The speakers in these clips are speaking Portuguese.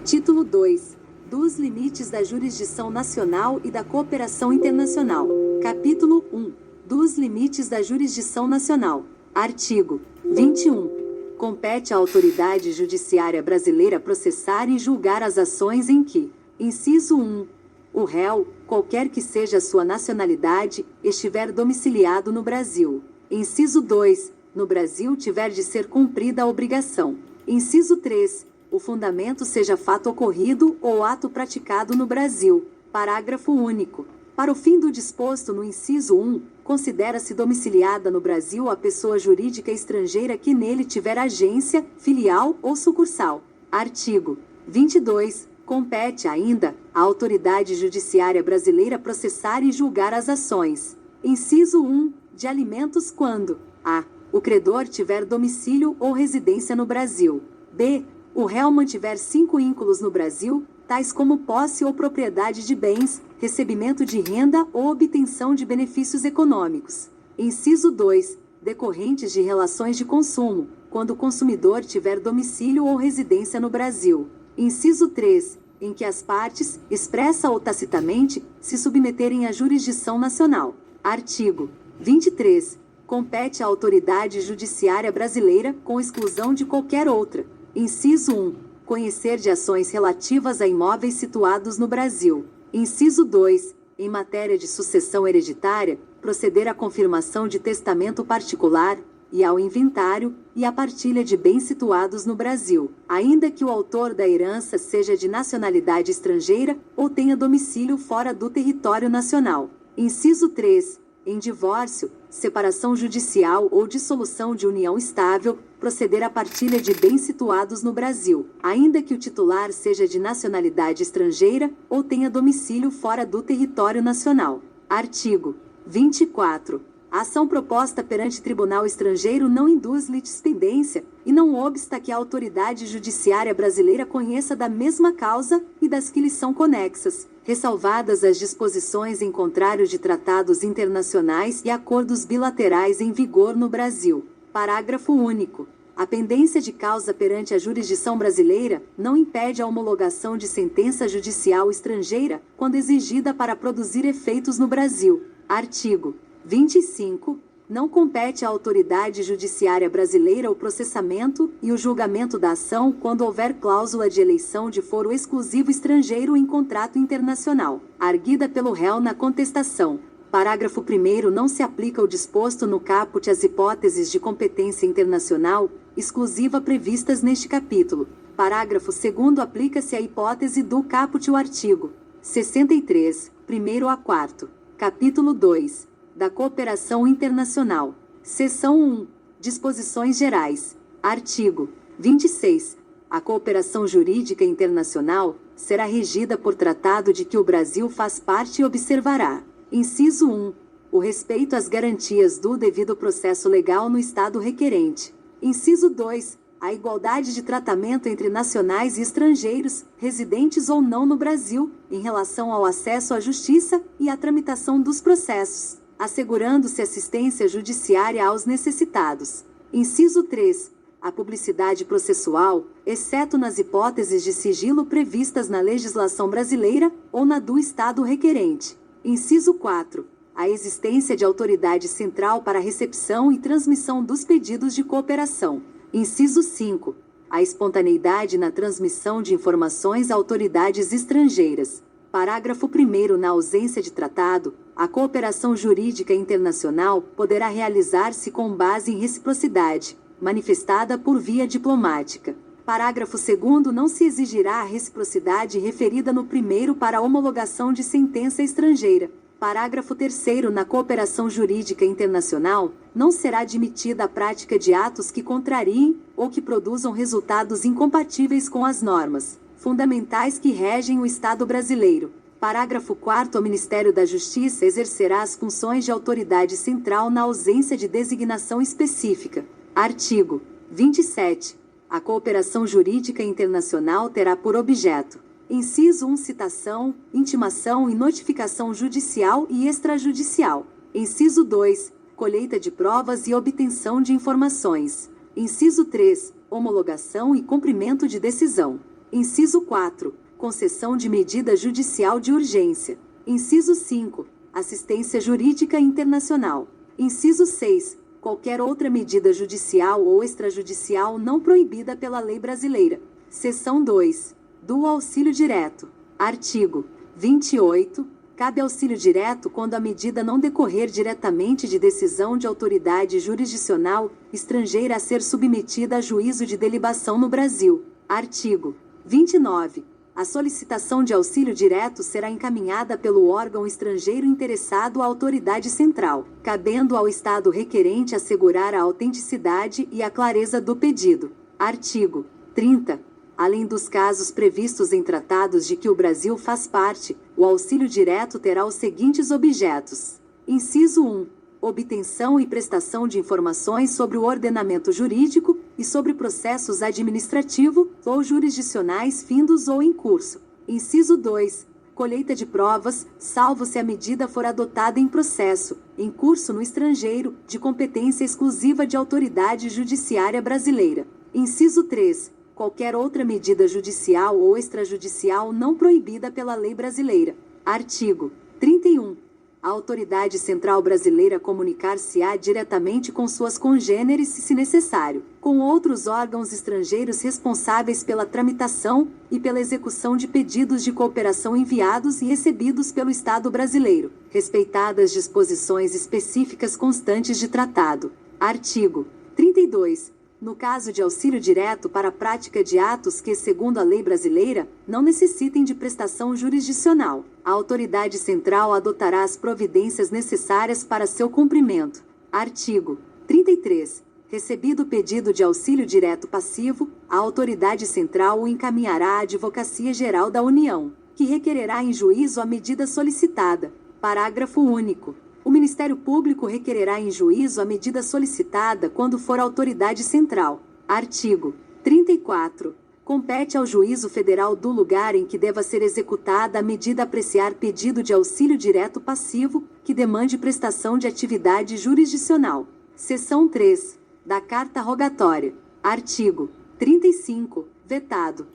Título 2. Dos limites da jurisdição nacional e da cooperação internacional. Capítulo 1. Dos limites da jurisdição nacional. Artigo 21. Compete à autoridade judiciária brasileira processar e julgar as ações em que: inciso 1. O réu, qualquer que seja a sua nacionalidade, estiver domiciliado no Brasil. Inciso 2. No Brasil tiver de ser cumprida a obrigação. Inciso 3. O fundamento seja fato ocorrido ou ato praticado no Brasil. Parágrafo único. Para o fim do disposto no inciso 1, considera-se domiciliada no Brasil a pessoa jurídica estrangeira que nele tiver agência, filial ou sucursal. Artigo 22. Compete ainda à autoridade judiciária brasileira processar e julgar as ações. Inciso 1. De alimentos quando: a. O credor tiver domicílio ou residência no Brasil. b. O réu mantiver 5 ínculos no Brasil, tais como posse ou propriedade de bens, recebimento de renda ou obtenção de benefícios econômicos. Inciso 2. Decorrentes de relações de consumo, quando o consumidor tiver domicílio ou residência no Brasil. Inciso 3. Em que as partes, expressa ou tacitamente, se submeterem à jurisdição nacional. Artigo 23. Compete à autoridade judiciária brasileira, com exclusão de qualquer outra. Inciso 1. Conhecer de ações relativas a imóveis situados no Brasil. Inciso 2. Em matéria de sucessão hereditária, proceder à confirmação de testamento particular, e ao inventário, e à partilha de bens situados no Brasil, ainda que o autor da herança seja de nacionalidade estrangeira ou tenha domicílio fora do território nacional. Inciso 3. Em divórcio, separação judicial ou dissolução de união estável, proceder à partilha de bens situados no Brasil, ainda que o titular seja de nacionalidade estrangeira ou tenha domicílio fora do território nacional. Artigo 24. A ação proposta perante tribunal estrangeiro não induz litispendência, e não obsta que a autoridade judiciária brasileira conheça da mesma causa e das que lhe são conexas, ressalvadas as disposições em contrário de tratados internacionais e acordos bilaterais em vigor no Brasil. Parágrafo único. A pendência de causa perante a jurisdição brasileira não impede a homologação de sentença judicial estrangeira, quando exigida para produzir efeitos no Brasil. Artigo 25. Não compete à autoridade judiciária brasileira o processamento e o julgamento da ação quando houver cláusula de eleição de foro exclusivo estrangeiro em contrato internacional, arguida pelo réu na contestação. Parágrafo 1º. Não se aplica o disposto no caput às hipóteses de competência internacional exclusiva previstas neste capítulo. Parágrafo 2º. Aplica-se a hipótese do caput o artigo 63, 1º a 4º. Capítulo 2. Da Cooperação Internacional. Seção 1. Disposições gerais. Artigo 26. A cooperação jurídica internacional será regida por tratado de que o Brasil faz parte e observará: inciso 1. O respeito às garantias do devido processo legal no Estado requerente. Inciso 2. A igualdade de tratamento entre nacionais e estrangeiros, residentes ou não no Brasil, em relação ao acesso à justiça e à tramitação dos processos, assegurando-se assistência judiciária aos necessitados. Inciso 3. A publicidade processual, exceto nas hipóteses de sigilo previstas na legislação brasileira ou na do Estado requerente. Inciso 4. A existência de autoridade central para a recepção e transmissão dos pedidos de cooperação. Inciso 5. A espontaneidade na transmissão de informações a autoridades estrangeiras. Parágrafo 1º. Na ausência de tratado, a cooperação jurídica internacional poderá realizar-se com base em reciprocidade, manifestada por via diplomática. Parágrafo 2º. Não se exigirá a reciprocidade referida no primeiro para a homologação de sentença estrangeira. Parágrafo 3º. Na cooperação jurídica internacional, não será admitida a prática de atos que contrariem ou que produzam resultados incompatíveis com as normas fundamentais que regem o Estado brasileiro. Parágrafo 4º. O Ministério da Justiça exercerá as funções de autoridade central na ausência de designação específica. Artigo 27. A cooperação jurídica internacional terá por objeto: inciso 1. Citação, intimação e notificação judicial e extrajudicial. Inciso 2. Colheita de provas e obtenção de informações. Inciso 3. Homologação e cumprimento de decisão. Inciso 4. Concessão de medida judicial de urgência. Inciso 5. Assistência jurídica internacional. Inciso 6. Qualquer outra medida judicial ou extrajudicial não proibida pela lei brasileira. Seção 2. Do auxílio direto. Artigo 28. Cabe auxílio direto quando a medida não decorrer diretamente de decisão de autoridade jurisdicional estrangeira a ser submetida a juízo de delibação no Brasil. Artigo 29. A solicitação de auxílio direto será encaminhada pelo órgão estrangeiro interessado à autoridade central, cabendo ao Estado requerente assegurar a autenticidade e a clareza do pedido. Artigo 30. Além dos casos previstos em tratados de que o Brasil faz parte, o auxílio direto terá os seguintes objetos. Inciso 1. Obtenção e prestação de informações sobre o ordenamento jurídico e sobre processos administrativos ou jurisdicionais findos ou em curso. Inciso 2. Colheita de provas, salvo se a medida for adotada em processo, em curso no estrangeiro, de competência exclusiva de autoridade judiciária brasileira. Inciso 3. Qualquer outra medida judicial ou extrajudicial não proibida pela lei brasileira. Artigo 31. A autoridade central brasileira comunicar-se-á diretamente com suas congêneres, se necessário, com outros órgãos estrangeiros responsáveis pela tramitação e pela execução de pedidos de cooperação enviados e recebidos pelo Estado brasileiro, respeitadas disposições específicas constantes de tratado. Artigo 32. No caso de auxílio direto para a prática de atos que, segundo a lei brasileira, não necessitem de prestação jurisdicional, a autoridade central adotará as providências necessárias para seu cumprimento. Artigo 33. Recebido o pedido de auxílio direto passivo, a autoridade central o encaminhará à Advocacia Geral da União, que requererá em juízo a medida solicitada. Parágrafo único. O Ministério Público requererá em juízo a medida solicitada quando for autoridade central. Artigo 34. Compete ao juízo federal do lugar em que deva ser executada a medida apreciar pedido de auxílio direto passivo que demande prestação de atividade jurisdicional. Seção 3. Da Carta Rogatória. Artigo 35. Vetado.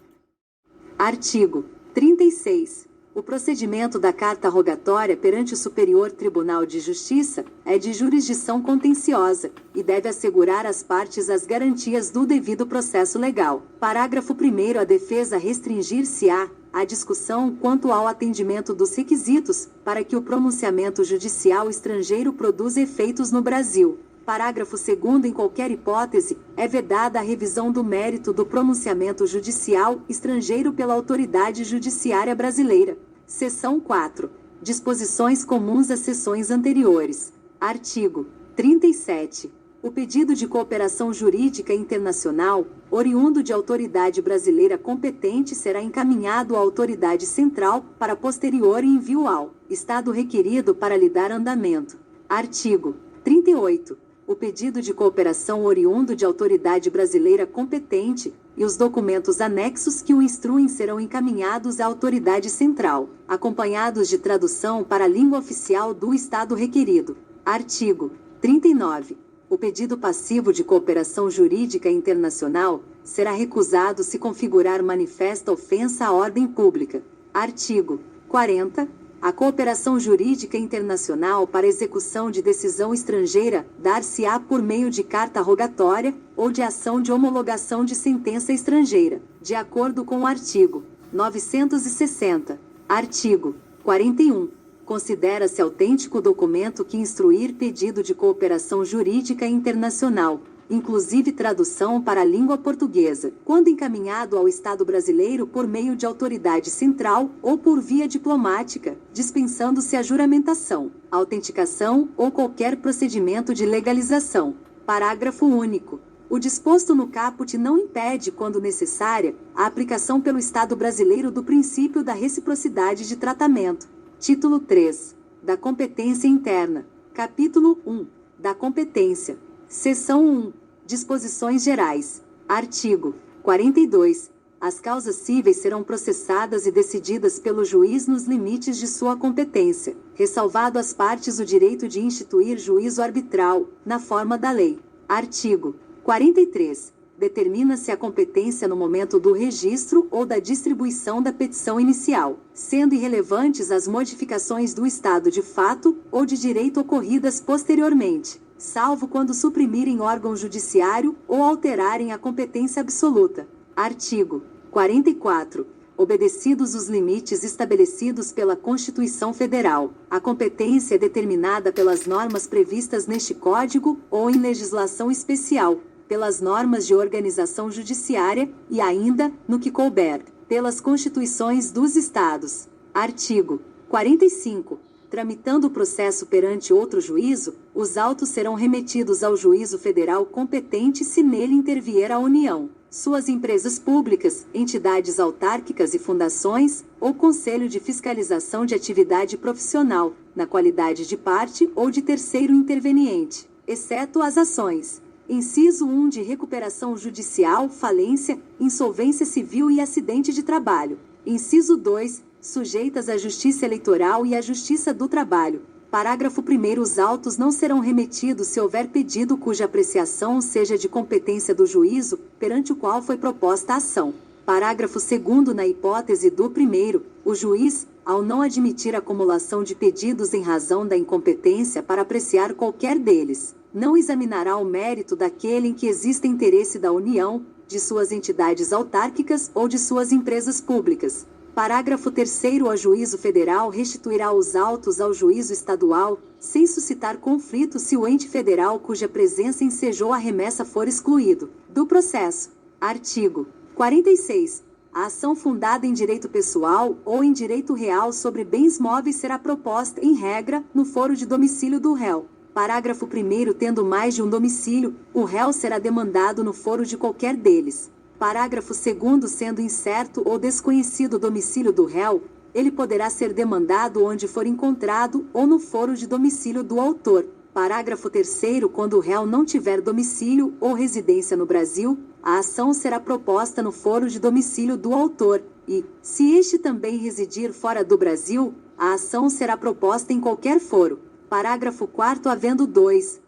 Artigo 36. O procedimento da carta rogatória perante o Superior Tribunal de Justiça é de jurisdição contenciosa e deve assegurar às partes as garantias do devido processo legal. Parágrafo 1º. A defesa restringir-se-á à discussão quanto ao atendimento dos requisitos para que o pronunciamento judicial estrangeiro produza efeitos no Brasil. Parágrafo 2º. Em qualquer hipótese, é vedada a revisão do mérito do pronunciamento judicial estrangeiro pela autoridade judiciária brasileira. Seção 4. Disposições comuns às seções anteriores. Artigo 37. O pedido de cooperação jurídica internacional, oriundo de autoridade brasileira competente, será encaminhado à autoridade central para posterior envio ao Estado requerido para lhe dar andamento. Artigo 38. O pedido de cooperação oriundo de autoridade brasileira competente e os documentos anexos que o instruem serão encaminhados à autoridade central, acompanhados de tradução para a língua oficial do Estado requerido. Artigo 39. O pedido passivo de cooperação jurídica internacional será recusado se configurar manifesta ofensa à ordem pública. Artigo 40. A cooperação jurídica internacional para execução de decisão estrangeira dar-se-á por meio de carta rogatória ou de ação de homologação de sentença estrangeira, de acordo com o artigo 960. Artigo 41. Considera-se autêntico documento que instruir pedido de cooperação jurídica internacional, inclusive tradução para a língua portuguesa, quando encaminhado ao Estado brasileiro por meio de autoridade central ou por via diplomática, dispensando-se a juramentação, autenticação ou qualquer procedimento de legalização. Parágrafo único. O disposto no caput não impede, quando necessária, a aplicação pelo Estado brasileiro do princípio da reciprocidade de tratamento. Título 3. Da competência interna. Capítulo 1. Da competência. Seção 1. Disposições gerais. Artigo 42. As causas cíveis serão processadas e decididas pelo juiz nos limites de sua competência, ressalvado às partes o direito de instituir juízo arbitral, na forma da lei. Artigo 43. determina-se a competência no momento do registro ou da distribuição da petição inicial, sendo irrelevantes as modificações do estado de fato ou de direito ocorridas posteriormente, salvo quando suprimirem órgão judiciário ou alterarem a competência absoluta. Artigo 44. Obedecidos os limites estabelecidos pela Constituição Federal, a competência é determinada pelas normas previstas neste Código ou em legislação especial, pelas normas de organização judiciária e ainda, no que couber, pelas Constituições dos Estados. Artigo 45. Tramitando o processo perante outro juízo, os autos serão remetidos ao juízo federal competente se nele intervier a União, suas empresas públicas, entidades autárquicas e fundações, ou Conselho de Fiscalização de Atividade Profissional, na qualidade de parte ou de terceiro interveniente, exceto as ações. Inciso 1 de recuperação judicial, falência, insolvência civil e acidente de trabalho. Inciso 2, sujeitas à Justiça Eleitoral e à Justiça do Trabalho. Parágrafo 1º. Os autos não serão remetidos se houver pedido cuja apreciação seja de competência do juízo, perante o qual foi proposta a ação. Parágrafo 2º. Na hipótese do primeiro, o juiz, ao não admitir acumulação de pedidos em razão da incompetência para apreciar qualquer deles, não examinará o mérito daquele em que existe interesse da União, de suas entidades autárquicas ou de suas empresas públicas. Parágrafo 3º. O juízo federal restituirá os autos ao juízo estadual, sem suscitar conflito se o ente federal cuja presença ensejou a remessa for excluído do processo. Artigo 46. A ação fundada em direito pessoal ou em direito real sobre bens móveis será proposta, em regra, no foro de domicílio do réu. Parágrafo 1º. Tendo mais de um domicílio, o réu será demandado no foro de qualquer deles. Parágrafo 2º. Sendo incerto ou desconhecido o domicílio do réu, ele poderá ser demandado onde for encontrado ou no foro de domicílio do autor. Parágrafo 3º. Quando o réu não tiver domicílio ou residência no Brasil, a ação será proposta no foro de domicílio do autor e, se este também residir fora do Brasil, a ação será proposta em qualquer foro. Parágrafo 4º. Havendo dois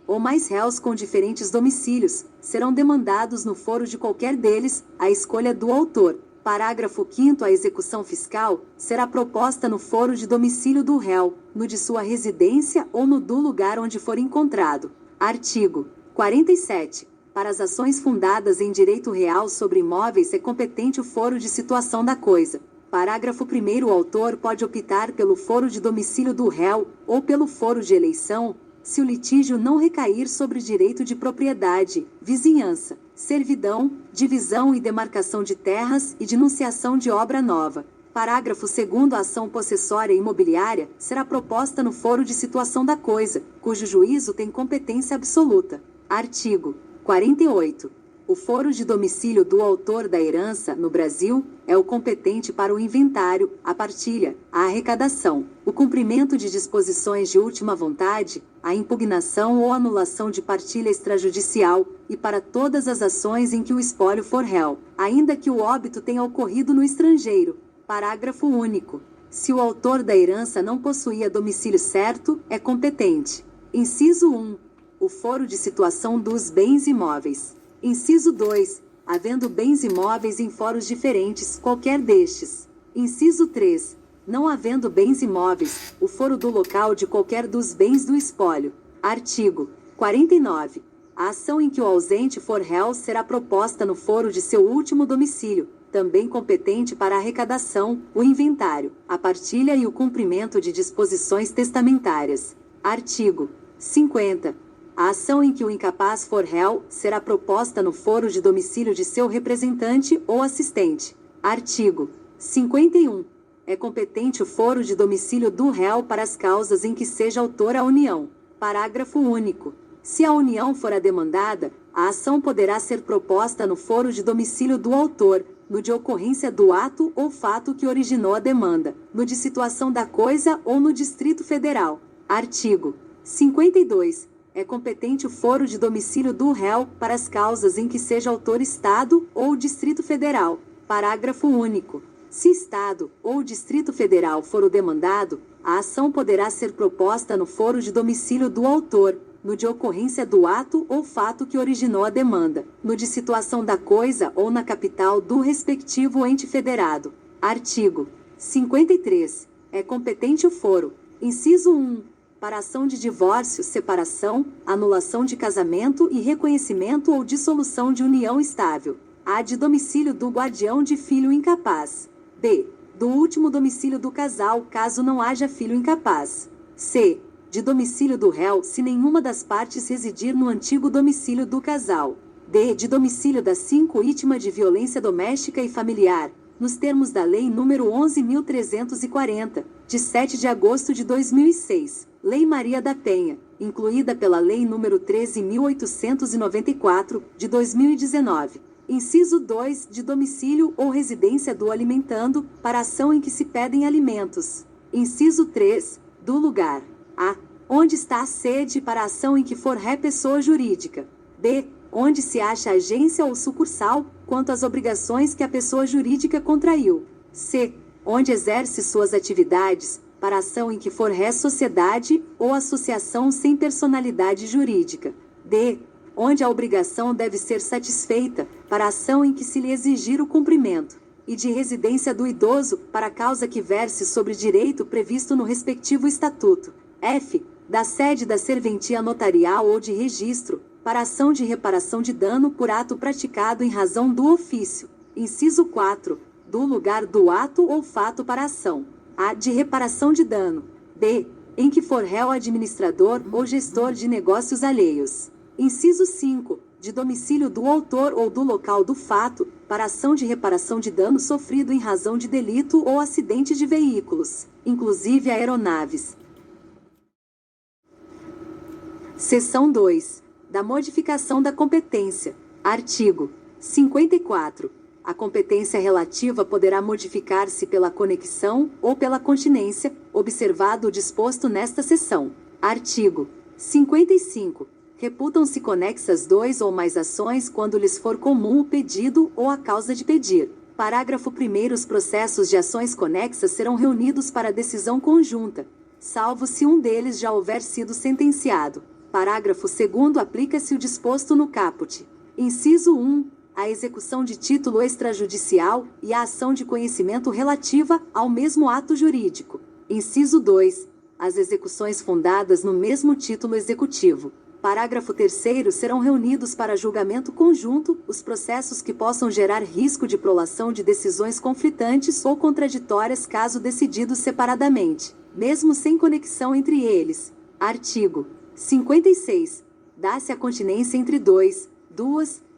ou mais réus com diferentes domicílios, serão demandados no foro de qualquer deles, à escolha do autor. Parágrafo 5º. A execução fiscal será proposta no foro de domicílio do réu, no de sua residência ou no do lugar onde for encontrado. Artigo 47. Para as ações fundadas em direito real sobre imóveis é competente o foro de situação da coisa. Parágrafo 1º. O autor pode optar pelo foro de domicílio do réu ou pelo foro de eleição, se o litígio não recair sobre direito de propriedade, vizinhança, servidão, divisão e demarcação de terras e denunciação de obra nova. Parágrafo 2º. A ação possessória imobiliária será proposta no foro de situação da coisa, cujo juízo tem competência absoluta. Artigo 48. O foro de domicílio do autor da herança, no Brasil, é o competente para o inventário, a partilha, a arrecadação, o cumprimento de disposições de última vontade, a impugnação ou anulação de partilha extrajudicial, e para todas as ações em que o espólio for réu, ainda que o óbito tenha ocorrido no estrangeiro. Parágrafo único. Se o autor da herança não possuía domicílio certo, é competente. Inciso 1. O foro de situação dos bens imóveis. Inciso 2. Havendo bens imóveis em foros diferentes, qualquer destes. Inciso 3. Não havendo bens imóveis, o foro do local de qualquer dos bens do espólio. Artigo 49. A ação em que o ausente for réu será proposta no foro de seu último domicílio, também competente para a arrecadação, o inventário, a partilha e o cumprimento de disposições testamentárias. Artigo 50. A ação em que o incapaz for réu será proposta no foro de domicílio de seu representante ou assistente. Artigo 51. É competente o foro de domicílio do réu para as causas em que seja autor a União. Parágrafo único. Se a União for a demandada, a ação poderá ser proposta no foro de domicílio do autor, no de ocorrência do ato ou fato que originou a demanda, no de situação da coisa ou no Distrito Federal. Artigo 52. É competente o foro de domicílio do réu para as causas em que seja autor Estado ou Distrito Federal. Parágrafo único. Se Estado ou Distrito Federal for o demandado, a ação poderá ser proposta no foro de domicílio do autor, no de ocorrência do ato ou fato que originou a demanda, no de situação da coisa ou na capital do respectivo ente federado. Artigo 53. É competente o foro. Inciso 1. Para ação de divórcio, separação, anulação de casamento e reconhecimento ou dissolução de união estável. A. De domicílio do guardião de filho incapaz. B. Do último domicílio do casal, caso não haja filho incapaz. C. De domicílio do réu, se nenhuma das partes residir no antigo domicílio do casal. D. De domicílio das 5 vítimas de violência doméstica e familiar, nos termos da Lei nº 11.340, de 7 de agosto de 2006, Lei Maria da Penha, incluída pela Lei nº 13.894, de 2019. Inciso 2. De domicílio ou residência do alimentando, para ação em que se pedem alimentos. Inciso 3. Do lugar. A. Onde está a sede para a ação em que for ré pessoa jurídica. B. Onde se acha a agência ou sucursal, quanto às obrigações que a pessoa jurídica contraiu. C. Onde exerce suas atividades, para ação em que for ré sociedade ou associação sem personalidade jurídica. D. Onde a obrigação deve ser satisfeita, para ação em que se lhe exigir o cumprimento. E de residência do idoso, para causa que verse sobre direito previsto no respectivo estatuto. F. Da sede da serventia notarial ou de registro, para ação de reparação de dano por ato praticado em razão do ofício. Inciso 4. Do lugar do ato ou fato para ação. A. De reparação de dano. B. Em que for réu administrador ou gestor de negócios alheios. Inciso 5. De domicílio do autor ou do local do fato, para ação de reparação de dano sofrido em razão de delito ou acidente de veículos, inclusive aeronaves. Seção 2. Da modificação da competência. Artigo 54. A competência relativa poderá modificar-se pela conexão ou pela continência, observado o disposto nesta seção. Artigo 55. Reputam-se conexas 2 ou mais ações quando lhes for comum o pedido ou a causa de pedir. Parágrafo 1º. Os processos de ações conexas serão reunidos para decisão conjunta, salvo se um deles já houver sido sentenciado. Parágrafo 2º. Aplica-se o disposto no caput. Inciso 1. A execução de título extrajudicial e a ação de conhecimento relativa ao mesmo ato jurídico. Inciso 2. As execuções fundadas no mesmo título executivo. Parágrafo 3º. Serão reunidos para julgamento conjunto os processos que possam gerar risco de prolação de decisões conflitantes ou contraditórias caso decididos separadamente, mesmo sem conexão entre eles. Artigo 56. Dá-se a continência entre duas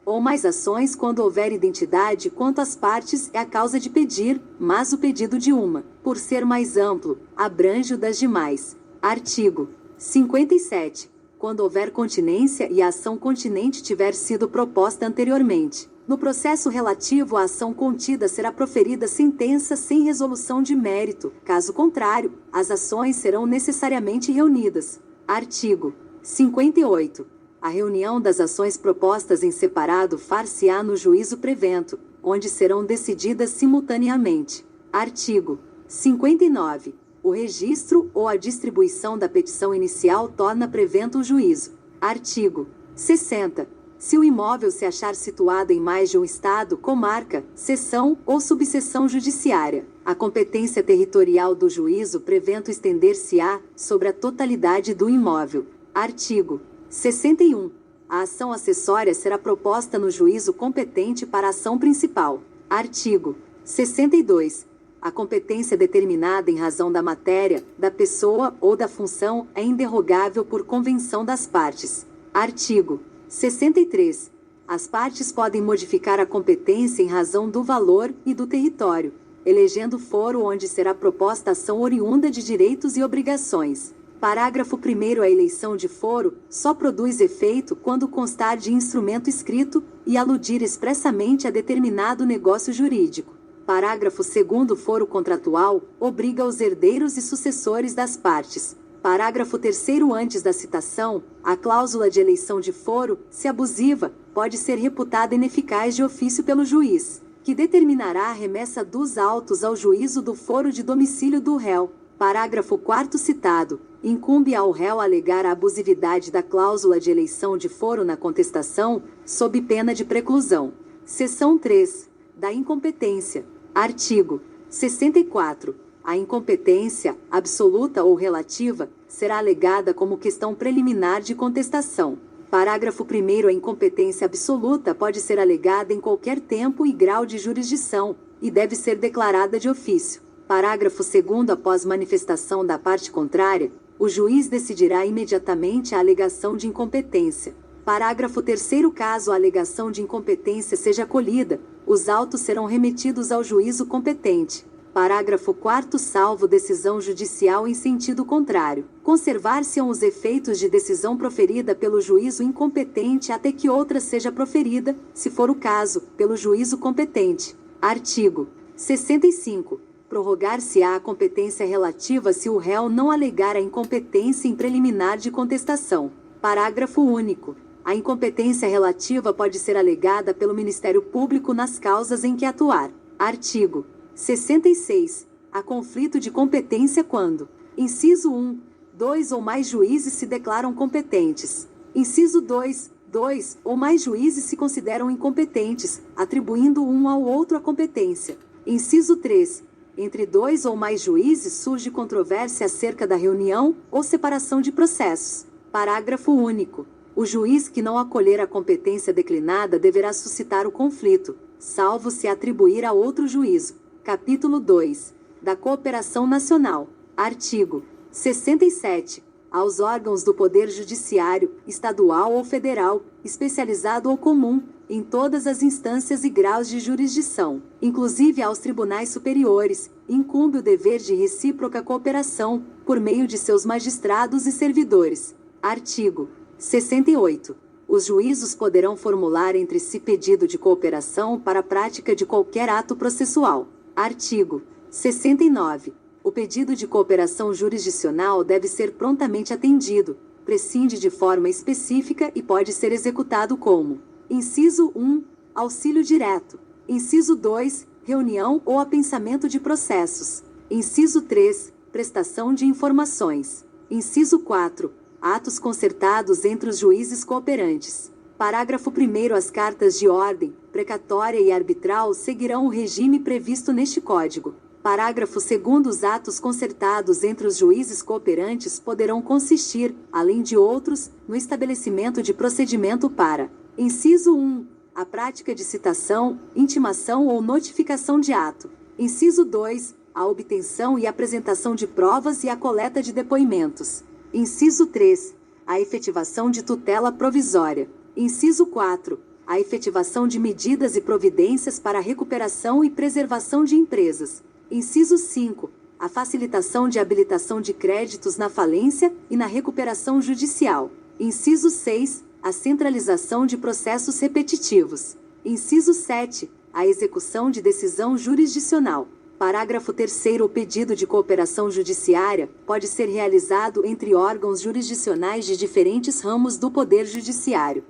ou mais ações quando houver identidade quanto às partes e a causa de pedir, mas o pedido de uma, por ser mais amplo, abrange o das demais. Artigo 57. Quando houver continência e a ação continente tiver sido proposta anteriormente. No processo relativo à ação contida será proferida sentença sem resolução de mérito. Caso contrário, as ações serão necessariamente reunidas. Artigo 58. A reunião das ações propostas em separado far-se-á no juízo prevento, onde serão decididas simultaneamente. Artigo 59. O registro ou a distribuição da petição inicial torna prevento o juízo. Artigo 60. Se o imóvel se achar situado em mais de um estado, comarca, seção ou subseção judiciária, a competência territorial do juízo prevento estender-se-á sobre a totalidade do imóvel. Artigo 61. A ação acessória será proposta no juízo competente para a ação principal. Artigo 62. A competência determinada em razão da matéria, da pessoa ou da função é inderrogável por convenção das partes. Artigo 63. As partes podem modificar a competência em razão do valor e do território, elegendo foro onde será proposta ação oriunda de direitos e obrigações. Parágrafo 1º. A eleição de foro só produz efeito quando constar de instrumento escrito e aludir expressamente a determinado negócio jurídico. Parágrafo 2º. Foro contratual obriga os herdeiros e sucessores das partes. Parágrafo 3º. Antes da citação, a cláusula de eleição de foro, se abusiva, pode ser reputada ineficaz de ofício pelo juiz, que determinará a remessa dos autos ao juízo do foro de domicílio do réu. Parágrafo 4º citado. Incumbe ao réu alegar a abusividade da cláusula de eleição de foro na contestação, sob pena de preclusão. Seção 3. Da incompetência. Artigo 64. A incompetência, absoluta ou relativa, será alegada como questão preliminar de contestação. Parágrafo 1º. A incompetência absoluta pode ser alegada em qualquer tempo e grau de jurisdição, e deve ser declarada de ofício. Parágrafo 2º. Após manifestação da parte contrária, o juiz decidirá imediatamente a alegação de incompetência. Parágrafo 3º. Caso a alegação de incompetência seja acolhida, os autos serão remetidos ao juízo competente. Parágrafo 4º. Salvo decisão judicial em sentido contrário, conservar-se-ão os efeitos de decisão proferida pelo juízo incompetente até que outra seja proferida, se for o caso, pelo juízo competente. Artigo 65. Prorrogar-se-á a competência relativa se o réu não alegar a incompetência em preliminar de contestação. Parágrafo único. A incompetência relativa pode ser alegada pelo Ministério Público nas causas em que atuar. Artigo 66. Há conflito de competência quando: inciso 1. 2 ou mais juízes se declaram competentes. Inciso 2. 2 ou mais juízes se consideram incompetentes, atribuindo um ao outro a competência. Inciso 3. Entre 2 ou mais juízes surge controvérsia acerca da reunião ou separação de processos. Parágrafo único. O juiz que não acolher a competência declinada deverá suscitar o conflito, salvo se atribuir a outro juízo. Capítulo 2. Da Cooperação Nacional. Artigo 67. Aos órgãos do Poder Judiciário, estadual ou federal, especializado ou comum, em todas as instâncias e graus de jurisdição, inclusive aos tribunais superiores, incumbe o dever de recíproca cooperação, por meio de seus magistrados e servidores. Artigo 68. Os juízos poderão formular entre si pedido de cooperação para a prática de qualquer ato processual. Artigo 69. O pedido de cooperação jurisdicional deve ser prontamente atendido, prescinde de forma específica e pode ser executado como: inciso 1. Auxílio direto. Inciso 2. Reunião ou apensamento de processos. Inciso 3. Prestação de informações. Inciso 4. Atos concertados entre os juízes cooperantes. Parágrafo 1º. As cartas de ordem, precatória e arbitral seguirão o regime previsto neste Código. Parágrafo 2º. Os atos concertados entre os juízes cooperantes poderão consistir, além de outros, no estabelecimento de procedimento para: inciso 1. A prática de citação, intimação ou notificação de ato. Inciso 2. A obtenção e apresentação de provas e a coleta de depoimentos. Inciso 3. A efetivação de tutela provisória. Inciso 4. A efetivação de medidas e providências para a recuperação e preservação de empresas. Inciso 5. A facilitação de habilitação de créditos na falência e na recuperação judicial. Inciso 6. A centralização de processos repetitivos. Inciso 7. A execução de decisão jurisdicional. Parágrafo 3º. O pedido de cooperação judiciária pode ser realizado entre órgãos jurisdicionais de diferentes ramos do Poder Judiciário.